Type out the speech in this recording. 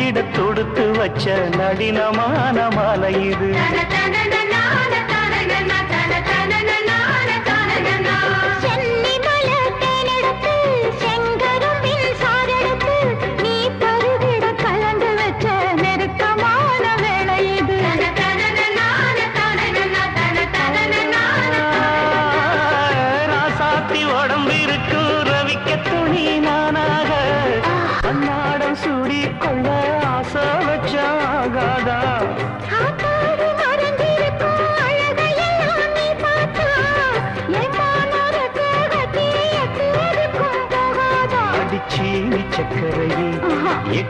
வாங்கிட தொடுத்து வச்ச நளினமான மாலை இது. உடம்பு இருக்கு ரவிக்க துணி நானாக அன்னாடம் சூடி கொள்ள ஆசை வச்சாகாதா. அடிச்சீனி சக்கரையே எட்டி